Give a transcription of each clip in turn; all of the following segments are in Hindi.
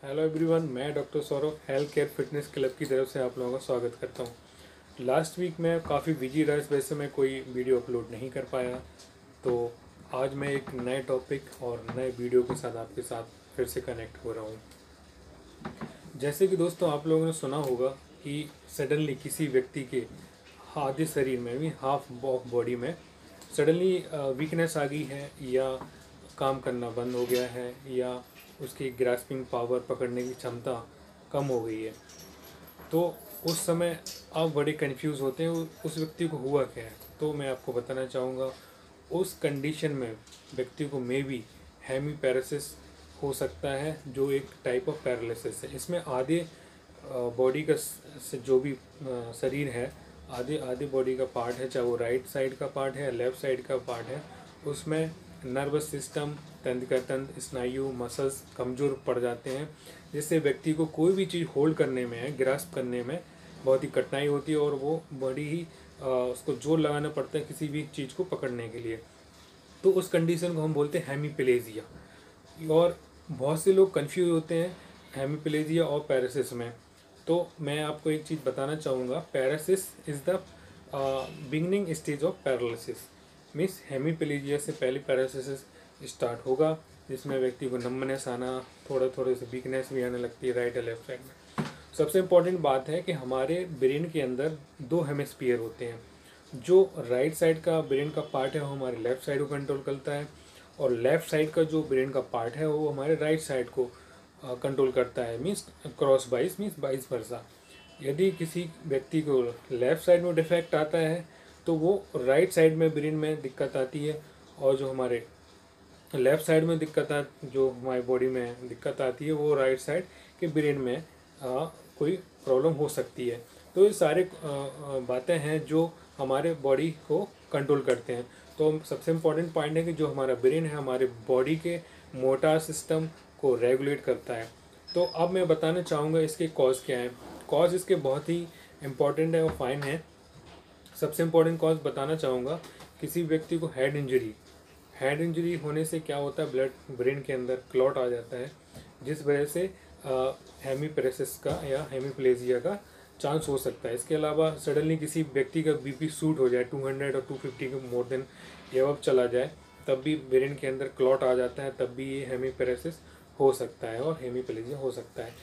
हेलो एवरीवन, मैं doctor Saurabh health care fitness club की तरफ से आप लोगों का स्वागत करता हूं। लास्ट वीक मैं काफ़ी बिजी रहा, इस वजह से मैं कोई वीडियो अपलोड नहीं कर पाया। तो आज मैं एक नए टॉपिक और नए वीडियो के साथ आपके साथ फिर से कनेक्ट हो रहा हूं। जैसे कि दोस्तों आप लोगों ने सुना होगा कि सडनली किसी व्यक्ति के आधे शरीर में भी हाफ बॉडी में सडनली वीकनेस आ गई है, या काम करना बंद हो गया है, या उसकी ग्रास्पिंग पावर, पकड़ने की क्षमता कम हो गई है। तो उस समय आप बड़े कंफ्यूज होते हैं उस व्यक्ति को हुआ क्या है। तो मैं आपको बताना चाहूँगा, उस कंडीशन में व्यक्ति को मे बी हेमीपैरेसिस हो सकता है, जो एक टाइप ऑफ पैरालिसिस है। इसमें आधे बॉडी का से जो भी शरीर है, आधे आधे बॉडी का पार्ट है, चाहे वो राइट साइड का पार्ट है या लेफ्ट साइड का पार्ट है, उसमें नर्वस सिस्टम, तंत्रिका तंत्र, स्नायु, मसल्स कमज़ोर पड़ जाते हैं, जिससे व्यक्ति को कोई भी चीज़ होल्ड करने में, ग्रास्प करने में बहुत ही कठिनाई होती है, और वो बड़ी ही उसको जोर लगाना पड़ता है किसी भी चीज़ को पकड़ने के लिए। तो उस कंडीशन को हम बोलते हैं हेमीप्लेजिया। और बहुत से लोग कंफ्यूज होते हैं हेमीप्लेजिया और पैरालिसिस में। तो मैं आपको एक चीज़ बताना चाहूँगा, paralysis is the beginning stage of paralysis. Means hemiplegia से पहले पैरालिसिस स्टार्ट होगा, जिसमें व्यक्ति को नंबनेस आना, थोड़े से वीकनेस भी आने लगती है राइट और लेफ्ट साइड में। सबसे इम्पॉर्टेंट बात है कि हमारे ब्रेन के अंदर दो हेमिस्फीयर होते हैं। जो राइट साइड का ब्रेन का पार्ट है वो हमारे लेफ्ट साइड को कंट्रोल करता है, और लेफ्ट साइड का जो ब्रेन का पार्ट है वो हमारे राइट साइड को कंट्रोल करता है। Means cross wise, means vice versa. यदि किसी व्यक्ति को लेफ्ट साइड में डिफेक्ट आता है तो वो राइट साइड में ब्रेन में दिक्कत आती है, और जो हमारे लेफ़्ट साइड में जो हमारी बॉडी में दिक्कत आती है वो राइट साइड के ब्रेन में कोई प्रॉब्लम हो सकती है। तो ये सारे बातें हैं जो हमारे बॉडी को कंट्रोल करते हैं। तो सबसे इम्पोर्टेंट पॉइंट है कि जो हमारा ब्रेन है हमारे बॉडी के मोटर सिस्टम को रेगुलेट करता है। तो अब मैं बताना चाहूँगा इसके कॉज क्या है। कॉज इसके बहुत ही इम्पॉर्टेंट है और फाइन है। सबसे इम्पोर्टेंट कॉज बताना चाहूँगा, किसी व्यक्ति को हेड इंजरी होने से क्या होता है, ब्लड ब्रेन के अंदर क्लॉट आ जाता है, जिस वजह से हेमीपैरेसिस का या हेमीप्लेजिया का चांस हो सकता है। इसके अलावा सडनली किसी व्यक्ति का बीपी शूट हो जाए 200 और 250 के मोर देन एवब चला जाए, तब भी ब्रेन के अंदर क्लॉट आ जाता है, तब भी ये हेमीपैरेसिस हो सकता है और हेमीप्लेजिया हो सकता है।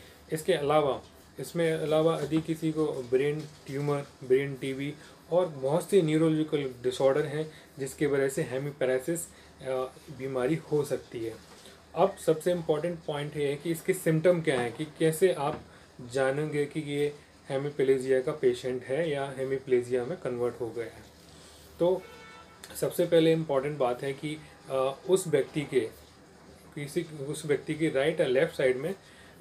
इसमें अलावा यदि किसी को ब्रेन ट्यूमर, ब्रेन टीबी और बहुत से न्यूरोलॉजिकल डिसऑर्डर हैं जिसकी वजह से हेमीपैरेसिस बीमारी हो सकती है। अब सबसे इम्पॉर्टेंट पॉइंट ये है कि इसके सिम्टम क्या हैं, कि कैसे आप जानेंगे कि ये हेमीप्लेजिया का पेशेंट है या हेमीप्लेजिया में कन्वर्ट हो गया है। तो सबसे पहले इम्पॉर्टेंट बात है कि उस व्यक्ति की राइट या लेफ्ट साइड में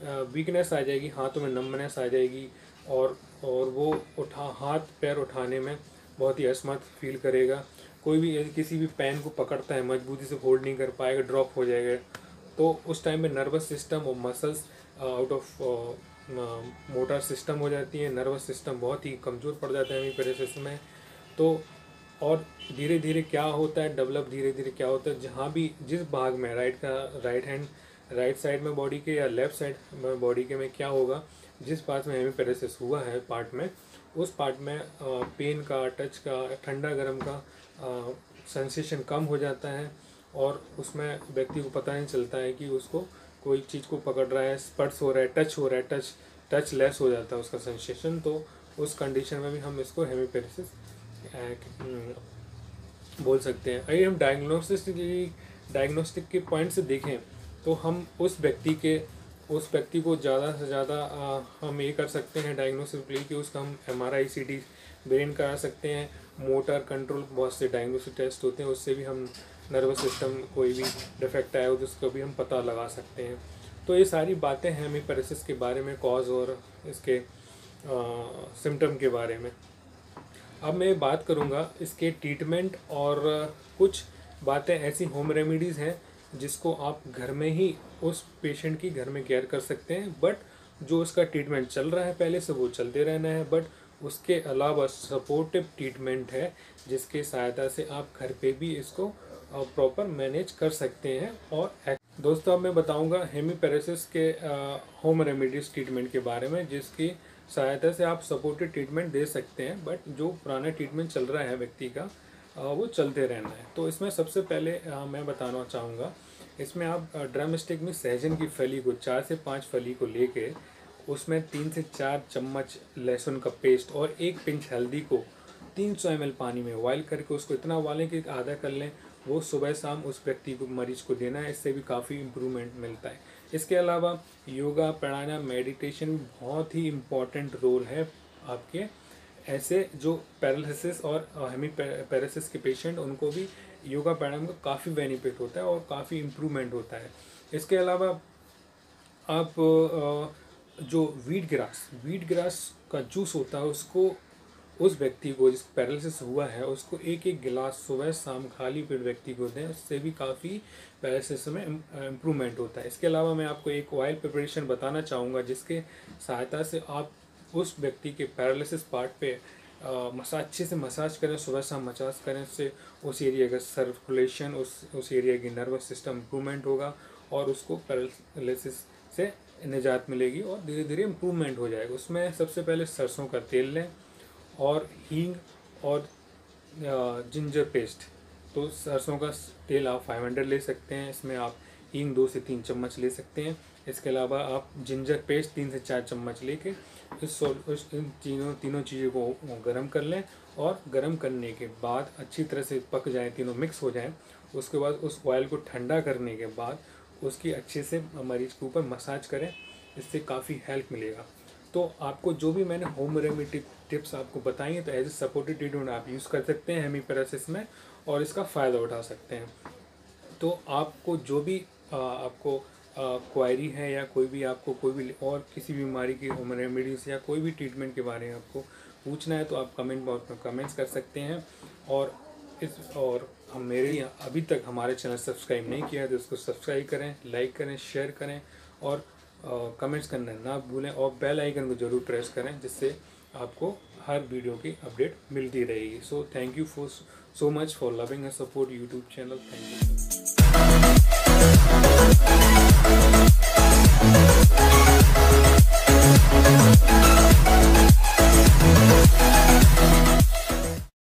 वीकनेस आ जाएगी, हाथों में नंबनेस आ जाएगी, और वो हाथ पैर उठाने में बहुत ही असमर्थ फील करेगा। कोई भी किसी भी पेन को पकड़ता है मजबूती से होल्ड नहीं कर पाएगा, ड्रॉप हो जाएगा। तो उस टाइम में नर्वस सिस्टम और muscles out of motor system हो जाती है। नर्वस सिस्टम बहुत ही कमज़ोर पड़ जाता है हेमीपैरेसिस में। तो और धीरे धीरे क्या होता है, क्या होता है, जहाँ भी जिस भाग में राइट साइड में बॉडी के या लेफ्ट साइड में बॉडी के में क्या होगा, जिस पार्ट में हेमीपैरेसिस हुआ है पार्ट में, उस पार्ट में पेन का, टच का, ठंडा गर्म का सेंसेशन कम हो जाता है, और उसमें व्यक्ति को पता नहीं चलता है कि उसको कोई चीज़ को पकड़ रहा है, स्पर्श हो रहा है, टच लेस हो जाता है उसका सेंसेशन। तो उस कंडीशन में भी हम इसको हेमीपैरेसिस बोल सकते हैं। अगर हम डायग्नोस्टिक के पॉइंट से देखें तो हम उस व्यक्ति को ज़्यादा से ज़्यादा हम ये कर सकते हैं डायग्नोसिस के लिए कि उसका हम MRI CT ब्रेन करा सकते हैं। मोटर कंट्रोल बहुत से डायग्नोसिस टेस्ट होते हैं, उससे भी हम नर्वस सिस्टम कोई भी डिफेक्ट आया हो तो उसका भी हम पता लगा सकते हैं। तो ये सारी बातें हैं हेमीपैरेसिस के बारे में, कॉज और इसके सिम्टम के बारे में। अब मैं बात करूँगा इसके ट्रीटमेंट, और कुछ बातें ऐसी होम रेमेडीज़ हैं जिसको आप घर में ही उस पेशेंट की घर में केयर कर सकते हैं। बट जो उसका ट्रीटमेंट चल रहा है पहले से वो चलते रहना है। बट उसके अलावा सपोर्टिव ट्रीटमेंट है जिसके सहायता से आप घर पे भी इसको प्रॉपर मैनेज कर सकते हैं। और दोस्तों अब मैं बताऊंगा हेमीपैरेसिस के होम रेमेडीज ट्रीटमेंट के बारे में, जिसकी सहायता से आप सपोर्टेड ट्रीटमेंट दे सकते हैं, बट जो पुराना ट्रीटमेंट चल रहा है व्यक्ति का वो चलते रहना है। तो इसमें सबसे पहले मैं बताना चाहूँगा, इसमें आप ड्रम स्टिक में सहजन की फली को 4 से 5 फली को लेके उसमें 3 से 4 चम्मच लहसुन का पेस्ट और 1 पिंच हल्दी को 300 ml पानी में बॉयल करके उसको इतना उबालें कि आधा कर लें। वो सुबह शाम उस व्यक्ति को, मरीज को देना है। इससे भी काफ़ी इम्प्रूवमेंट मिलता है। इसके अलावा योगा, प्राणायाम, मेडिटेशन बहुत ही इम्पॉर्टेंट रोल है आपके ऐसे जो पैरालिसिस और हेमीपैरेसिस के पेशेंट, उनको भी योगा प्राणायाम का काफ़ी बेनिफिट होता है और काफ़ी इम्प्रूवमेंट होता है। इसके अलावा आप जो वीट ग्रास का जूस होता है उसको उस व्यक्ति को जिसको पैरालिसिस हुआ है उसको 1-1 गिलास सुबह शाम खाली पेट व्यक्ति को दें। इससे भी काफ़ी पैरालिसिस में इम्प्रूवमेंट होता है। इसके अलावा मैं आपको एक ऑयल प्रिपरेशन बताना चाहूँगा जिसके सहायता से आप उस व्यक्ति के पैरालिसिस पार्ट पे अच्छे से मसाज करें, सुबह शाम मसाज करें। उससे उस एरिया का सर्कुलेशन, उस एरिया की नर्वस सिस्टम इम्प्रूवमेंट होगा और उसको पैरालिसिस से निजात मिलेगी और धीरे धीरे इम्प्रूवमेंट हो जाएगा। उसमें सबसे पहले सरसों का तेल लें और हींग और जिंजर पेस्ट। तो सरसों का तेल आप 500 ले सकते हैं, इसमें आप हींग 2 से 3 चम्मच ले सकते हैं। इसके अलावा आप जिंजर पेस्ट 3 से 4 चम्मच लेके इन तीनों चीज़ों को गर्म कर लें और गर्म करने के बाद अच्छी तरह से पक जाए, तीनों मिक्स हो जाएं। उसके बाद उस ऑयल को ठंडा करने के बाद उसकी अच्छे से मरीज के ऊपर मसाज करें। इससे काफ़ी हेल्प मिलेगा। तो आपको जो भी मैंने होम रेमेडी टिप्स आपको बताई हैं, तो एज ए सपोर्टेड ट्रीटमेंट आप यूज़ कर सकते हैं हेमीपैरेसिस में और इसका फ़ायदा उठा सकते हैं। तो आपको जो भी आपको क्वायरी है या कोई भी आपको कोई भी और किसी बीमारी की होम रेमेडीज़ या कोई भी ट्रीटमेंट के बारे में आपको पूछना है तो आप कमेंट बॉक्स में कमेंट्स कर सकते हैं। और हम अभी तक हमारे चैनल सब्सक्राइब नहीं किया है तो इसको सब्सक्राइब करें, लाइक करें, शेयर करें और कमेंट्स करना ना भूलें और बेल आइकन को ज़रूर प्रेस करें, जिससे आपको हर वीडियो की अपडेट मिलती रहेगी। So thank you so much for loving and support YouTube channel. Thank you.